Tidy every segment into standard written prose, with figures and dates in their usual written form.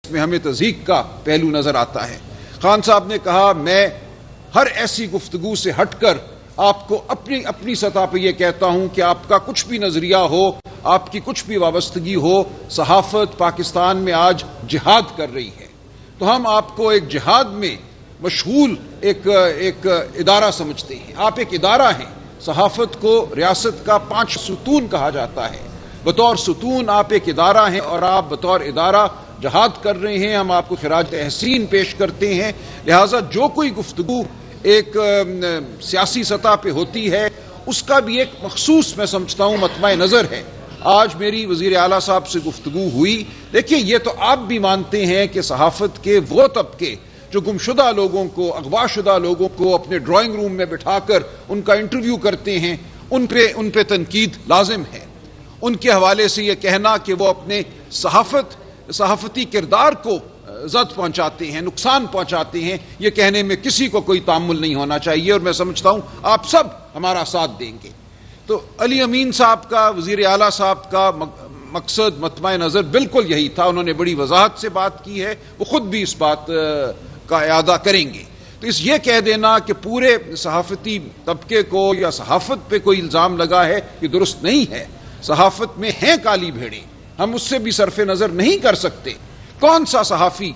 اس میں ہمیں تضحیق کا پہلو نظر آتا ہے۔ خان صاحب نے کہا میں ہر ایسی گفتگو سے ہٹ کر آپ کو اپنی سطح پہ یہ کہتا ہوں کہ آپ کا کچھ بھی نظریہ ہو، آپ کی کچھ بھی وابستگی ہو، صحافت پاکستان میں آج جہاد کر رہی ہے، تو ہم آپ کو ایک جہاد میں مشغول ایک ادارہ سمجھتے ہیں۔ آپ ایک ادارہ ہیں، صحافت کو ریاست کا 5 ستون کہا جاتا ہے، بطور ستون آپ ایک ادارہ ہیں اور آپ بطور ادارہ جہاد کر رہے ہیں۔ ہم آپ کو خراج تحسین پیش کرتے ہیں۔ لہٰذا جو کوئی گفتگو ایک سیاسی سطح پہ ہوتی ہے اس کا بھی ایک مخصوص میں سمجھتا ہوں مطمع نظر ہے۔ آج میری وزیر اعلیٰ صاحب سے گفتگو ہوئی، دیکھیے یہ تو آپ بھی مانتے ہیں کہ صحافت کے وہ طبقے جو گمشدہ لوگوں کو، اغوا شدہ لوگوں کو اپنے ڈرائنگ روم میں بٹھا کر ان کا انٹرویو کرتے ہیں، ان پہ تنقید لازم ہے۔ ان کے حوالے سے یہ کہنا کہ وہ اپنے صحافتی کردار کو زد پہنچاتے ہیں، نقصان پہنچاتے ہیں، یہ کہنے میں کسی کو کوئی تامل نہیں ہونا چاہیے، اور میں سمجھتا ہوں آپ سب ہمارا ساتھ دیں گے۔ تو علی امین صاحب کا، وزیر اعلیٰ صاحب کا مقصد، مطمع نظر بالکل یہی تھا۔ انہوں نے بڑی وضاحت سے بات کی ہے، وہ خود بھی اس بات کا اعادہ کریں گے۔ تو یہ کہہ دینا کہ پورے صحافتی طبقے کو یا صحافت پہ کوئی الزام لگا ہے، یہ درست نہیں ہے۔ صحافت میں ہیں کالی بھیڑیں، ہم اس سے بھی صرف نظر نہیں کر سکتے۔ کون سا صحافی،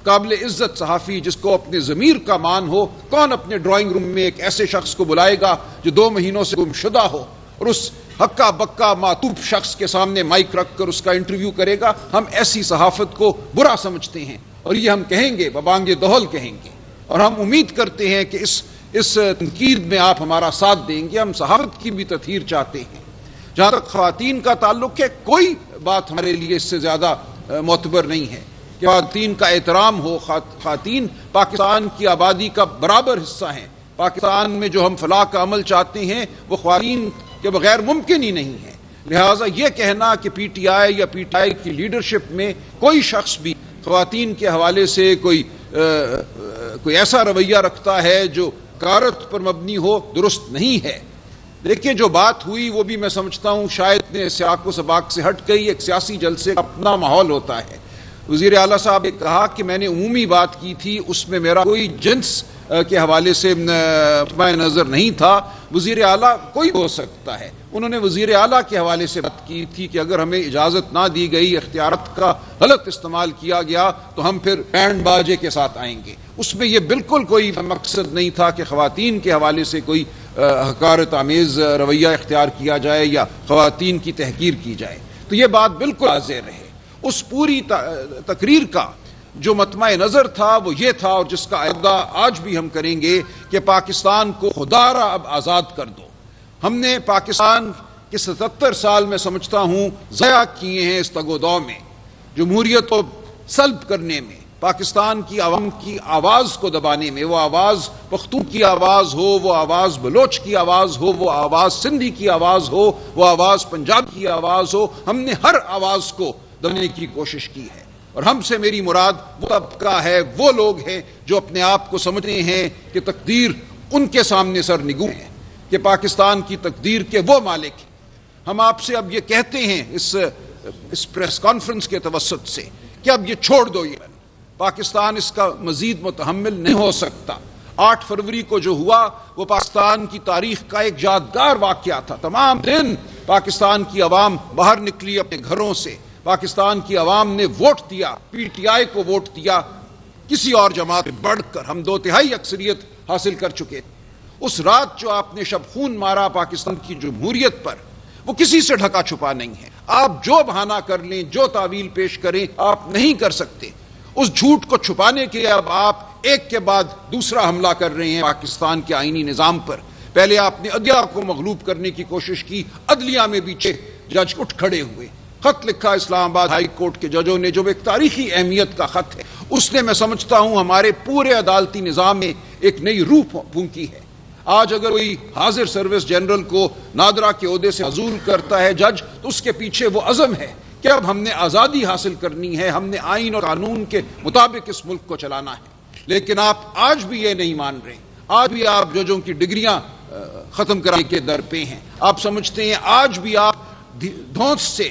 قابل عزت صحافی جس کو اپنے ضمیر کا مان ہو، کون اپنے ڈرائنگ روم میں ایک ایسے شخص کو بلائے گا جو 2 مہینوں سے گمشدہ ہو اور اس ہکا بکا معطوب شخص کے سامنے مائک رکھ کر اس کا انٹرویو کرے گا؟ ہم ایسی صحافت کو برا سمجھتے ہیں، اور یہ ہم کہیں گے، ببانگ دہل کہیں گے، اور ہم امید کرتے ہیں کہ اس تنقید میں آپ ہمارا ساتھ دیں گے۔ ہم صحافت کی بھی تطہیر چاہتے ہیں۔ جہاں تک خواتین کا تعلق ہے، کوئی بات ہمارے لیے اس سے زیادہ معتبر نہیں ہے کہ خواتین کا احترام ہو۔ خواتین پاکستان کی آبادی کا برابر حصہ ہیں۔ پاکستان میں جو ہم فلاح کا عمل چاہتے ہیں وہ خواتین کے بغیر ممکن ہی نہیں ہے۔ لہٰذا یہ کہنا کہ پی ٹی آئی یا پی ٹی آئی کی لیڈرشپ میں کوئی شخص بھی خواتین کے حوالے سے کوئی ایسا رویہ رکھتا ہے جو کارت پر مبنی ہو، درست نہیں ہے۔ دیکھیں جو بات ہوئی وہ بھی میں سمجھتا ہوں شاید سیاق و سباق سے ہٹ گئی، ایک سیاسی جلسے کا اپنا ماحول ہوتا ہے۔ وزیر اعلیٰ صاحب نے کہا کہ میں نے عمومی بات کی تھی، اس میں میرا کوئی جنس کے حوالے سے مطمع نظر نہیں تھا۔ وزیر اعلیٰ کوئی ہو سکتا ہے، انہوں نے وزیر اعلیٰ کے حوالے سے بات کی تھی کہ اگر ہمیں اجازت نہ دی گئی، اختیارات کا غلط استعمال کیا گیا تو ہم پھر بینڈ باجے کے ساتھ آئیں گے۔ اس میں یہ بالکل کوئی مقصد نہیں تھا کہ خواتین کے حوالے سے کوئی حقارت آمیز رویہ اختیار کیا جائے یا خواتین کی تحقیر کی جائے۔ تو یہ بات بالکل واضح رہے۔ اس پوری تقریر کا جو مطمع نظر تھا وہ یہ تھا، اور جس کا اعادہ آج بھی ہم کریں گے، کہ پاکستان کو خدا را اب آزاد کر دو۔ ہم نے پاکستان کے 77 سال میں سمجھتا ہوں ضائع کیے ہیں اس تگ و دو میں، جمہوریت کو سلب کرنے میں، پاکستان کی عوام کی آواز کو دبانے میں۔ وہ آواز پختون کی آواز ہو، وہ آواز بلوچ کی آواز ہو، وہ آواز سندھی کی آواز ہو، وہ آواز پنجاب کی آواز ہو، ہم نے ہر آواز کو دبانے کی کوشش کی ہے۔ اور ہم سے میری مراد وہ طبقہ ہے، وہ لوگ ہیں جو اپنے آپ کو سمجھتے ہیں کہ تقدیر ان کے سامنے سر نگوں ہے، کہ پاکستان کی تقدیر کے وہ مالک ہیں۔ ہم آپ سے اب یہ کہتے ہیں اس پریس کانفرنس کے توسط سے کہ اب یہ چھوڑ دو، یہ پاکستان اس کا مزید متحمل نہیں ہو سکتا۔ 8 فروری کو جو ہوا وہ پاکستان کی تاریخ کا ایک یادگار واقعہ تھا۔ تمام دن پاکستان کی عوام باہر نکلی اپنے گھروں سے، پاکستان کی عوام نے ووٹ دیا، پی ٹی آئی کو ووٹ دیا، کسی اور جماعت سے بڑھ کر ہم 2/3 اکثریت حاصل کر چکے۔ اس رات جو آپ نے شب خون مارا پاکستان کی جمہوریت پر، وہ کسی سے ڈھکا چھپا نہیں ہے۔ آپ جو بہانہ کر لیں، جو تعویل پیش کریں، آپ نہیں کر سکتے۔ اس جھوٹ کو چھپانے کے لیے اب آپ ایک کے بعد دوسرا حملہ کر رہے ہیں پاکستان کے آئینی نظام پر۔ پہلے آپ نے عدلیہ کو مغلوب کرنے کی کوشش کی، عدلیہ میں بھی 6 جج اٹھ کھڑے ہوئے۔ خط لکھا اسلام آباد ہائی کورٹ کے ججوں نے، جو ایک تاریخی اہمیت کا خط ہے، اس نے میں سمجھتا ہوں ہمارے پورے عدالتی نظام میں ایک نئی روح پھونکی ہے۔ آج اگر کوئی حاضر سروس جنرل کو نادرا کے عہدے سے معزول کرتا ہے جج، تو اس کے پیچھے وہ عزم ہے کہ اب ہم نے آزادی حاصل کرنی ہے، ہم نے آئین اور قانون کے مطابق اس ملک کو چلانا ہے۔ لیکن آپ آج بھی یہ نہیں مان رہے، آج بھی آپ ججوں کی ڈگریاں ختم کرانے کے در پہ ہیں۔ آپ سمجھتے ہیں آج بھی آپ دھونس سے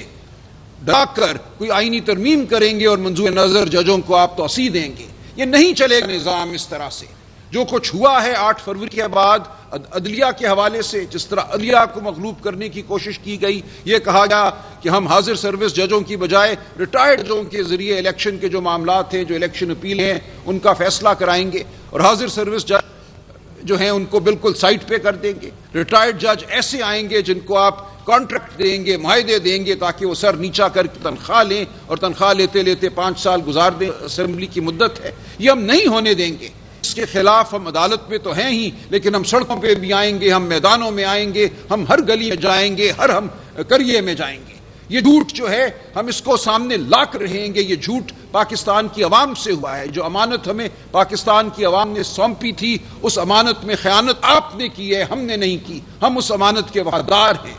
ڈرا کر کوئی آئینی ترمیم کریں گے اور منظور نظر ججوں کو آپ توسیع دیں گے. یہ نہیں چلے گا نظام اس طرح سے. جو کچھ ہوا ہے 8 فروری کے بعد عدلیہ کے حوالے سے، جس طرح عدلیہ کو مغلوب کرنے کی کوشش کی گئی، یہ کہا گیا کہ ہم حاضر سروس ججوں کی بجائے ریٹائرڈ ججوں کے ذریعے الیکشن کے جو معاملات ہیں، جو الیکشن اپیل ہیں، ان کا فیصلہ کرائیں گے، اور حاضر سروس جج جو ہیں ان کو بالکل سائٹ پہ کر دیں گے. ریٹائرڈ جج ایسے آئیں گے جن کو آپ کانٹریکٹ دیں گے، معاہدے دیں گے، تاکہ وہ سر نیچا کر کے تنخواہ لیں، اور تنخواہ لیتے لیتے 5 سال گزار دیں. اسمبلی کی مدت ہے، یہ ہم نہیں ہونے دیں گے. اس کے خلاف ہم عدالت میں تو ہیں ہی، لیکن ہم سڑکوں پہ بھی آئیں گے، ہم میدانوں میں آئیں گے، ہم ہر گلی میں جائیں گے، ہم قریے میں جائیں گے. یہ جھوٹ جو ہے ہم اس کو سامنے لا کر رہیں گے. یہ جھوٹ پاکستان کی عوام سے ہوا ہے. جو امانت ہمیں پاکستان کی عوام نے سونپی تھی، اس امانت میں خیانت آپ نے کی ہے، ہم نے نہیں کی. ہم اس امانت کے وفادار ہیں.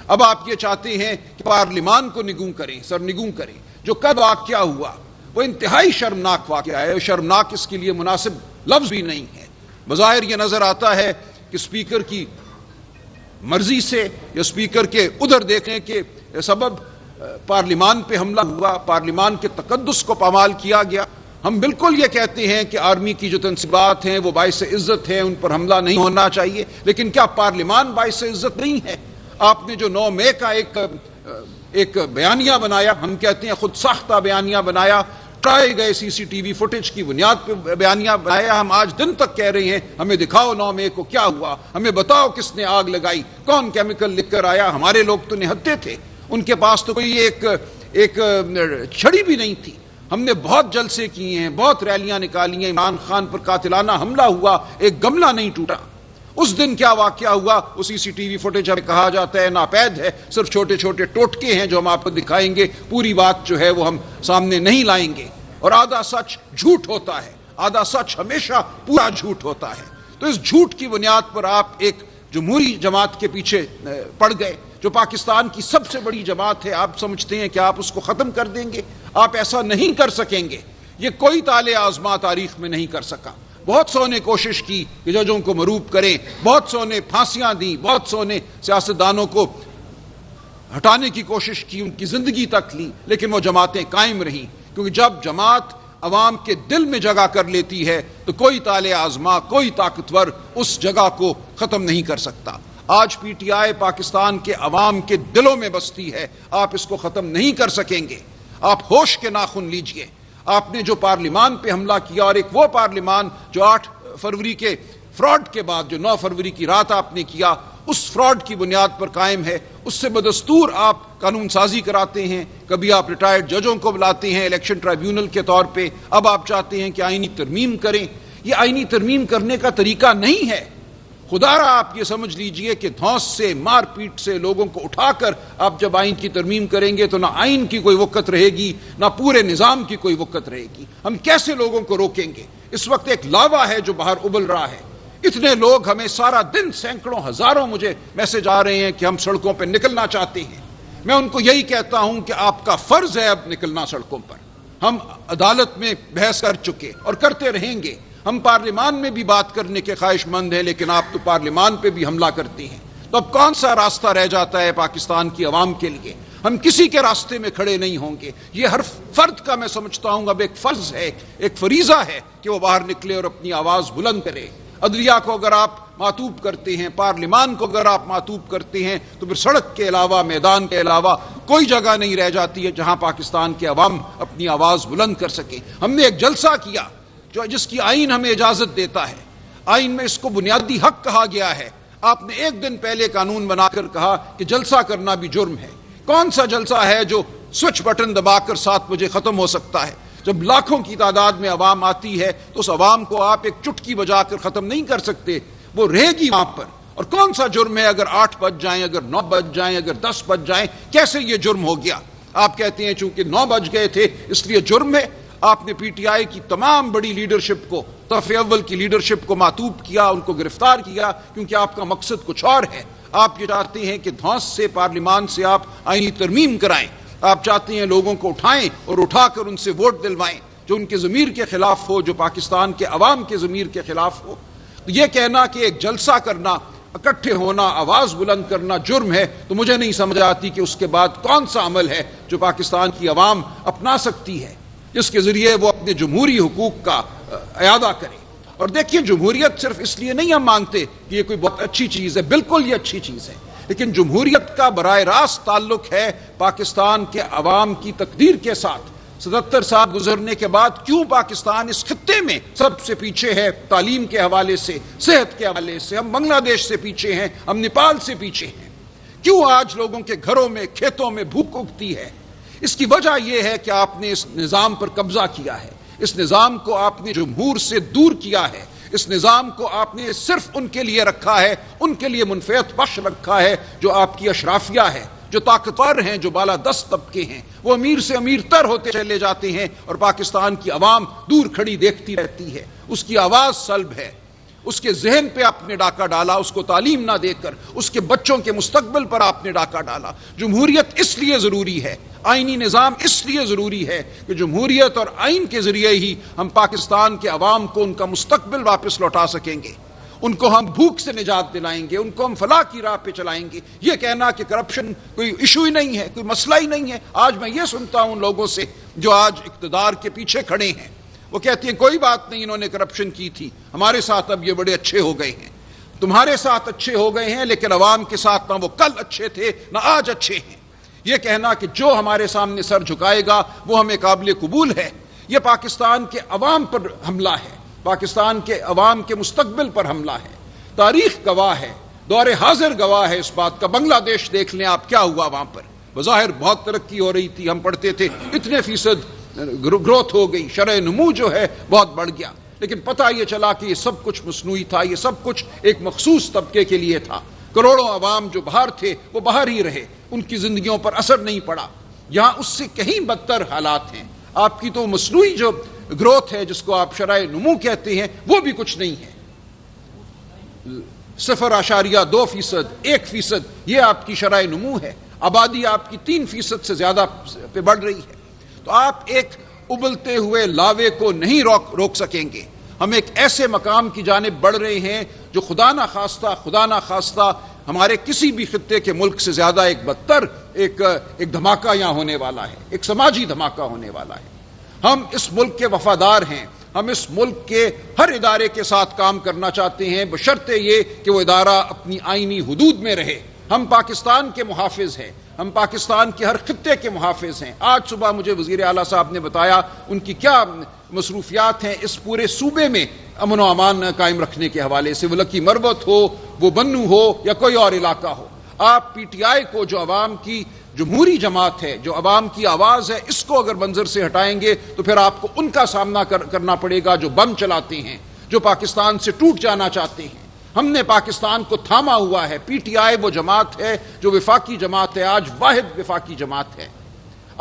اب آپ یہ چاہتے ہیں کہ پارلیمان کو نگوں کریں، سرنگوں کریں. جو کل واقعہ ہوا وہ انتہائی شرمناک واقعہ ہے. شرمناک اس کے لیے مناسب لفظ بھی نہیں ہے. بظاہر یہ نظر آتا ہے کہ اسپیکر کی مرضی سے یا اسپیکر کے ادھر دیکھنے کے سبب پارلیمان پہ حملہ ہوا، پارلیمان کے تقدس کو پامال کیا گیا. ہم بالکل یہ کہتے ہیں کہ آرمی کی جو تنصیبات ہیں وہ باعث عزت ہیں، ان پر حملہ نہیں ہونا چاہیے، لیکن کیا پارلیمان باعث عزت نہیں ہے؟ آپ نے جو 9 مئی کا ایک بیانیہ بنایا، ہم کہتے ہیں خود ساختہ بیانیہ بنایا، ٹرائے گئے CCTV فوٹیج کی بنیاد پہ بیانیہ بنایا. ہم آج دن تک کہہ رہے ہیں ہمیں دکھاؤ 9 مئی کو کیا ہوا، ہمیں بتاؤ کس نے آگ لگائی، کون کیمیکل لکھ کر آیا. ہمارے لوگ تو نہتے تھے، ان کے پاس تو کوئی ایک چھڑی بھی نہیں تھی. ہم نے بہت جلسے کیے ہیں، بہت ریلیاں نکالی ہیں. عمران خان پر قاتلانہ حملہ ہوا، ایک گملہ نہیں ٹوٹا. اس دن کیا واقعہ ہوا وہ CCTV فوٹیج ہمیں کہا جاتا ہے ناپید ہے، صرف چھوٹے چھوٹے ٹوٹکے ہیں جو ہم آپ کو دکھائیں گے. پوری بات جو ہے وہ ہم سامنے نہیں لائیں گے. اور آدھا سچ جھوٹ ہوتا ہے، آدھا سچ ہمیشہ پورا جھوٹ ہوتا ہے. تو اس جھوٹ کی بنیاد پر آپ ایک جمہوری جماعت کے پیچھے پڑ گئے جو پاکستان کی سب سے بڑی جماعت ہے. آپ سمجھتے ہیں کہ آپ اس کو ختم کر دیں گے؟ آپ ایسا نہیں کر سکیں گے. یہ کوئی طالع آزما تاریخ میں نہیں کر سکا. بہت سو نے کوشش کی کہ ججوں کو مروب کریں، بہت سو نے پھانسیاں دیں، بہت سو نے سیاستدانوں کو ہٹانے کی کوشش کی، ان کی زندگی تک لی، لیکن وہ جماعتیں قائم رہیں. کیونکہ جب جماعت عوام کے دل میں جگہ کر لیتی ہے تو کوئی طالع آزما، کوئی طاقتور اس جگہ کو ختم نہیں کر سکتا. آج PTI پاکستان کے عوام کے دلوں میں بستی ہے. آپ اس کو ختم نہیں کر سکیں گے. آپ ہوش کے ناخن لیجئے. آپ نے جو پارلیمان پہ حملہ کیا، اور ایک وہ پارلیمان جو 8 فروری کے فراڈ کے بعد جو 9 فروری کی رات آپ نے کیا، اس فراڈ کی بنیاد پر قائم ہے. اس سے بدستور آپ قانون سازی کراتے ہیں. کبھی آپ ریٹائرڈ ججوں کو بلاتے ہیں الیکشن ٹرائیبیونل کے طور پہ. اب آپ چاہتے ہیں کہ آئینی ترمیم کریں. یہ آئینی ترمیم کرنے کا طریقہ نہیں ہے. خدا را آپ یہ سمجھ لیجئے کہ دھونس سے، مار پیٹ سے لوگوں کو اٹھا کر آپ جب آئین کی ترمیم کریں گے تو نہ آئین کی کوئی وقت رہے گی، نہ پورے نظام کی کوئی وقت رہے گی. ہم کیسے لوگوں کو روکیں گے؟ اس وقت ایک لاوا ہے جو باہر ابل رہا ہے. اتنے لوگ ہمیں سارا دن سینکڑوں ہزاروں مجھے میسج آ رہے ہیں کہ ہم سڑکوں پہ نکلنا چاہتے ہیں. میں ان کو یہی کہتا ہوں کہ آپ کا فرض ہے اب نکلنا سڑکوں پر. ہم عدالت میں بحث کر چکے اور کرتے رہیں گے. ہم پارلیمان میں بھی بات کرنے کے خواہش مند ہیں، لیکن آپ تو پارلیمان پہ بھی حملہ کرتے ہیں. تو اب کون سا راستہ رہ جاتا ہے پاکستان کی عوام کے لیے؟ ہم کسی کے راستے میں کھڑے نہیں ہوں گے. یہ ہر فرد کا میں سمجھتا ہوں اب ایک فرض ہے، ایک فریضہ ہے کہ وہ باہر نکلے اور اپنی آواز بلند کرے. عدلیہ کو اگر آپ معطوب کرتے ہیں، پارلیمان کو اگر آپ معطوب کرتے ہیں، تو پھر سڑک کے علاوہ، میدان کے علاوہ کوئی جگہ نہیں رہ جاتی ہے جہاں پاکستان کے عوام اپنی آواز بلند کر سکے. ہم نے ایک جلسہ کیا جس کی آئین ہمیں اجازت دیتا ہے. آئین میں اس کو بنیادی حق کہا گیا ہے. آپ نے ایک دن پہلے قانون بنا کر کہا کہ جلسہ کرنا بھی جرم ہے. کون سا جلسہ ہے جو سوئچ بٹن دبا کر 7 بجے ختم ہو سکتا ہے؟ جب لاکھوں کی تعداد میں عوام آتی ہے تو اس عوام کو آپ ایک چٹکی بجا کر ختم نہیں کر سکتے. وہ رہے گی وہاں پر. اور کون سا جرم ہے اگر 8 بج جائیں، اگر 9 بج جائیں، اگر 10 بج جائیں؟ کیسے یہ جرم ہو گیا؟ آپ کہتے ہیں چونکہ 9 بج گئے تھے اس لیے جرم ہے. آپ نے PTI کی تمام بڑی لیڈرشپ کو، صف اول کی لیڈرشپ کو معطوب کیا، ان کو گرفتار کیا، کیونکہ آپ کا مقصد کچھ اور ہے. آپ یہ چاہتے ہیں کہ دھونس سے، پارلیمان سے آپ آئینی ترمیم کرائیں. آپ چاہتے ہیں لوگوں کو اٹھائیں اور اٹھا کر ان سے ووٹ دلوائیں جو ان کے ضمیر کے خلاف ہو، جو پاکستان کے عوام کے ضمیر کے خلاف ہو. تو یہ کہنا کہ ایک جلسہ کرنا اکٹھے ہونا، آواز بلند کرنا جرم ہے، تو مجھے نہیں سمجھ آتی کہ اس کے بعد کون سا عمل ہے جو پاکستان کی عوام اپنا سکتی ہے جس کے ذریعے وہ اپنے جمہوری حقوق کا اعادہ کرے۔ اور دیکھیے، جمہوریت صرف اس لیے نہیں ہم مانتے کہ یہ کوئی بہت اچھی چیز ہے، بالکل یہ اچھی چیز ہے، لیکن جمہوریت کا براہ راست تعلق ہے پاکستان کے عوام کی تقدیر کے ساتھ۔ 77 سال گزرنے کے بعد کیوں پاکستان اس خطے میں سب سے پیچھے ہے؟ تعلیم کے حوالے سے، صحت کے حوالے سے ہم بنگلہ دیش سے پیچھے ہیں، ہم نیپال سے پیچھے ہیں۔ کیوں آج لوگوں کے گھروں میں، کھیتوں میں بھوک اگتی ہے؟ اس کی وجہ یہ ہے کہ آپ نے اس نظام پر قبضہ کیا ہے، اس نظام کو آپ نے جمہور سے دور کیا ہے، اس نظام کو آپ نے صرف ان کے لیے رکھا ہے، ان کے لیے منفعت بخش رکھا ہے جو آپ کی اشرافیہ ہے، جو طاقتور ہیں، جو بالادست طبقے ہیں۔ وہ امیر سے امیر تر ہوتے چلے جاتے ہیں اور پاکستان کی عوام دور کھڑی دیکھتی رہتی ہے، اس کی آواز سلب ہے، اس کے ذہن پہ آپ نے ڈاکہ ڈالا، اس کو تعلیم نہ دے کر اس کے بچوں کے مستقبل پر آپ نے ڈاکہ ڈالا۔ جمہوریت اس لیے ضروری ہے، آئینی نظام اس لیے ضروری ہے کہ جمہوریت اور آئین کے ذریعے ہی ہم پاکستان کے عوام کو ان کا مستقبل واپس لوٹا سکیں گے، ان کو ہم بھوک سے نجات دلائیں گے، ان کو ہم فلاح کی راہ پہ چلائیں گے۔ یہ کہنا کہ کرپشن کوئی ایشو ہی نہیں ہے، کوئی مسئلہ ہی نہیں ہے، آج میں یہ سنتا ہوں لوگوں سے جو آج اقتدار کے پیچھے کھڑے ہیں، وہ کہتے ہیں کوئی بات نہیں، انہوں نے کرپشن کی تھی، ہمارے ساتھ اب یہ بڑے اچھے ہو گئے ہیں۔ تمہارے ساتھ اچھے ہو گئے ہیں، لیکن عوام کے ساتھ نہ وہ کل اچھے تھے نہ آج اچھے ہیں۔ یہ کہنا کہ جو ہمارے سامنے سر جھکائے گا وہ ہمیں قابل قبول ہے، یہ پاکستان کے عوام پر حملہ ہے، پاکستان کے عوام کے مستقبل پر حملہ ہے۔ تاریخ گواہ ہے، دور حاضر گواہ ہے اس بات کا۔ بنگلہ دیش دیکھ لیں آپ، کیا ہوا وہاں پر؟ بظاہر بہت ترقی ہو رہی تھی، ہم پڑھتے تھے اتنے فیصد گروتھ ہو گئی، شرح نمو جو ہے بہت بڑھ گیا، لیکن پتہ یہ چلا کہ یہ سب کچھ مصنوعی تھا، یہ سب کچھ ایک مخصوص طبقے کے لیے تھا۔ کروڑوں عوام جو باہر تھے وہ باہر ہی رہے، ان کی زندگیوں پر اثر نہیں پڑا۔ یہاں اس سے کہیں بدتر حالات ہیں۔ آپ کی تو مصنوعی جو گروتھ ہے جس کو آپ شرح نمو کہتے ہیں وہ بھی کچھ نہیں ہے، 0.2%، 1%، یہ آپ کی شرح نمو ہے۔ آبادی آپ کی 3% سے زیادہ پہ بڑھ رہی ہے۔ تو آپ ایک ابلتے ہوئے لاوے کو نہیں روک سکیں گے۔ ہم ایک ایسے مقام کی جانب بڑھ رہے ہیں جو خدا نہ خواستہ ہمارے کسی بھی خطے کے ملک سے زیادہ ایک بدتر ایک دھماکہ یہاں ہونے والا ہے، ایک سماجی دھماکہ ہونے والا ہے۔ ہم اس ملک کے وفادار ہیں، ہم اس ملک کے ہر ادارے کے ساتھ کام کرنا چاہتے ہیں، بشرطے یہ کہ وہ ادارہ اپنی آئینی حدود میں رہے۔ ہم پاکستان کے محافظ ہیں، ہم پاکستان کے ہر خطے کے محافظ ہیں۔ آج صبح مجھے وزیر اعلیٰ صاحب نے بتایا ان کی کیا مصروفیات ہیں اس پورے صوبے میں امن و امان قائم رکھنے کے حوالے سے، وہ لکی مروت ہو، وہ بنو ہو یا کوئی اور علاقہ ہو۔ آپ پی ٹی آئی کو، جو عوام کی جمہوری جماعت ہے، جو عوام کی آواز ہے، اس کو اگر منظر سے ہٹائیں گے تو پھر آپ کو ان کا سامنا کرنا پڑے گا جو بم چلاتے ہیں، جو پاکستان سے ٹوٹ جانا چاہتے ہیں۔ ہم نے پاکستان کو تھاما ہوا ہے۔ پی ٹی آئی وہ جماعت ہے جو وفاقی جماعت ہے، آج واحد وفاقی جماعت ہے۔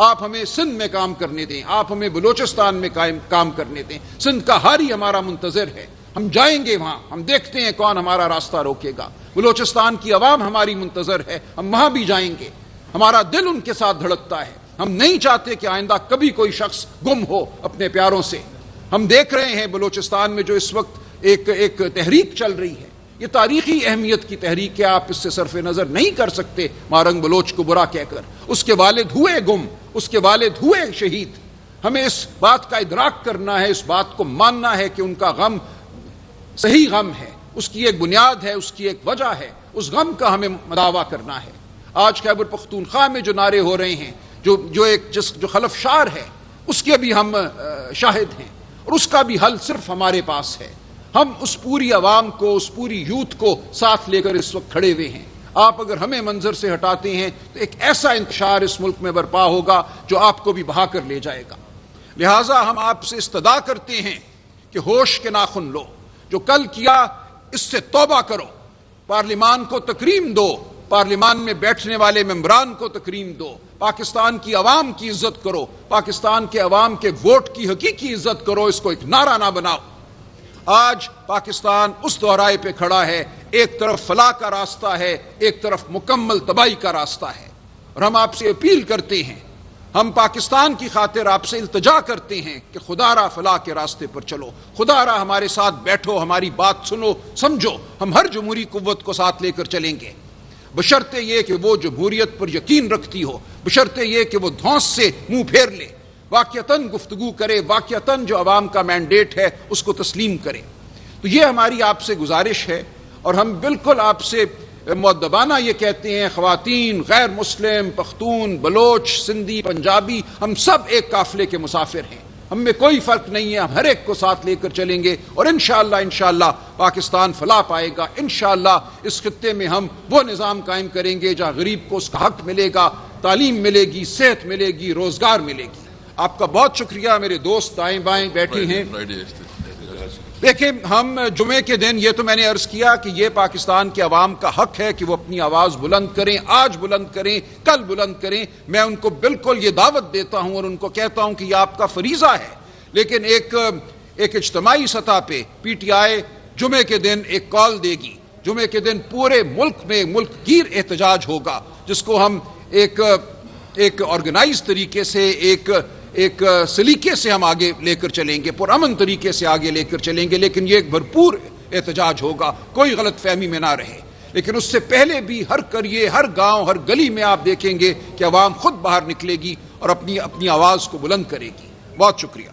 آپ ہمیں سندھ میں کام کرنے دیں، آپ ہمیں بلوچستان میں کام کرنے دیں۔ سندھ کا حالی ہمارا منتظر ہے، ہم جائیں گے وہاں، ہم دیکھتے ہیں کون ہمارا راستہ روکے گا۔ بلوچستان کی عوام ہماری منتظر ہے، ہم وہاں بھی جائیں گے۔ ہمارا دل ان کے ساتھ دھڑکتا ہے، ہم نہیں چاہتے کہ آئندہ کبھی کوئی شخص گم ہو اپنے پیاروں سے۔ ہم دیکھ رہے ہیں بلوچستان میں جو اس وقت ایک تحریک چل رہی ہے، یہ تاریخی اہمیت کی تحریک ہے، آپ اس سے صرف نظر نہیں کر سکتے مارنگ بلوچ کو برا کہہ کر۔ اس کے والد ہوئے گم، اس کے والد ہوئے شہید۔ ہمیں اس بات کا ادراک کرنا ہے، اس بات کو ماننا ہے کہ ان کا غم صحیح غم ہے، اس کی ایک بنیاد ہے، اس کی ایک وجہ ہے، اس غم کا ہمیں مداوع کرنا ہے۔ آج خیبر پختونخوا میں جو نعرے ہو رہے ہیں، جو خلف شار ہے، اس کے بھی ہم شاہد ہیں، اور اس کا بھی حل صرف ہمارے پاس ہے۔ ہم اس پوری عوام کو، اس پوری یوتھ کو ساتھ لے کر اس وقت کھڑے ہوئے ہیں۔ آپ اگر ہمیں منظر سے ہٹاتے ہیں تو ایک ایسا انتشار اس ملک میں برپا ہوگا جو آپ کو بھی بہا کر لے جائے گا۔ لہٰذا ہم آپ سے استدعا کرتے ہیں کہ ہوش کے ناخن لو، جو کل کیا اس سے توبہ کرو، پارلیمان کو تکریم دو، پارلیمان میں بیٹھنے والے ممبران کو تکریم دو، پاکستان کی عوام کی عزت کرو، پاکستان کے عوام کے ووٹ کی حقیقی عزت کرو، اس کو ایک نعرہ نہ بناؤ۔ آج پاکستان اس دورائے پہ کھڑا ہے، ایک طرف فلاح کا راستہ ہے، ایک طرف مکمل تباہی کا راستہ ہے، اور ہم آپ سے اپیل کرتے ہیں ہم پاکستان کی خاطر آپ سے التجا کرتے ہیں کہ خدا را فلاح کے راستے پر چلو، خدا را ہمارے ساتھ بیٹھو، ہماری بات سنو، سمجھو، ہم ہر جمہوری قوت کو ساتھ لے کر چلیں گے، بشرطے یہ کہ وہ جمہوریت پر یقین رکھتی ہو، بشرطے یہ کہ وہ دھونس سے منہ پھیر لے، واقعتاً گفتگو کرے، واقعتاً جو عوام کا مینڈیٹ ہے اس کو تسلیم کرے۔ تو یہ ہماری آپ سے گزارش ہے، اور ہم بالکل آپ سے مؤدبانہ یہ کہتے ہیں، خواتین، غیر مسلم، پختون، بلوچ، سندھی، پنجابی، ہم سب ایک قافلے کے مسافر ہیں، ہم میں کوئی فرق نہیں ہے، ہم ہر ایک کو ساتھ لے کر چلیں گے، اور انشاءاللہ پاکستان فلاح پائے گا۔ انشاءاللہ اس خطے میں ہم وہ نظام قائم کریں گے جہاں غریب کو اس کا حق ملے گا، تعلیم ملے گی، صحت ملے گی، روزگار ملے گی۔ آپ کا بہت شکریہ، میرے دوست دائیں بائیں بیٹھے ہیں۔ دیکھیں، ہم جمعے کے دن، یہ تو میں نے عرض کیا کہ یہ پاکستان کے عوام کا حق ہے کہ وہ اپنی آواز بلند کریں، آج بلند کریں، کل بلند کریں، میں ان کو بالکل یہ دعوت دیتا ہوں اور ان کو کہتا ہوں کہ یہ آپ کا فریضہ ہے، لیکن ایک اجتماعی سطح پہ پی ٹی آئی جمعے کے دن ایک کال دے گی، جمعے کے دن پورے ملک میں ملک گیر احتجاج ہوگا، جس کو ہم ایک آرگنائز طریقے سے، ایک سلیقے سے ہم آگے لے کر چلیں گے، پرامن طریقے سے آگے لے کر چلیں گے، لیکن یہ ایک بھرپور احتجاج ہوگا، کوئی غلط فہمی میں نہ رہے۔ لیکن اس سے پہلے بھی ہر قریے، ہر گاؤں، ہر گلی میں آپ دیکھیں گے کہ عوام خود باہر نکلے گی اور اپنی آواز کو بلند کرے گی۔ بہت شکریہ۔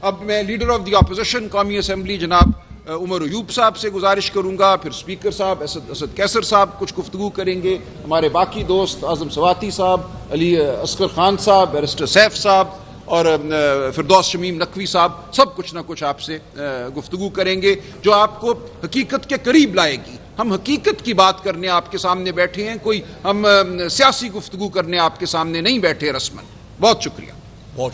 اب میں لیڈر آف دی اپوزیشن قومی اسمبلی جناب عمر ایوب صاحب سے گزارش کروں گا، پھر اسپیکر صاحب اسد کیسر صاحب کچھ گفتگو کریں گے، ہمارے باقی دوست اعظم سواتی صاحب، علی اصغر خان صاحب، بیرسٹر سیف صاحب اور فردوس شمیم نقوی صاحب، سب کچھ نہ کچھ آپ سے گفتگو کریں گے جو آپ کو حقیقت کے قریب لائے گی۔ ہم حقیقت کی بات کرنے آپ کے سامنے بیٹھے ہیں، کوئی ہم سیاسی گفتگو کرنے آپ کے سامنے نہیں بیٹھے رسماً۔ بہت شکریہ۔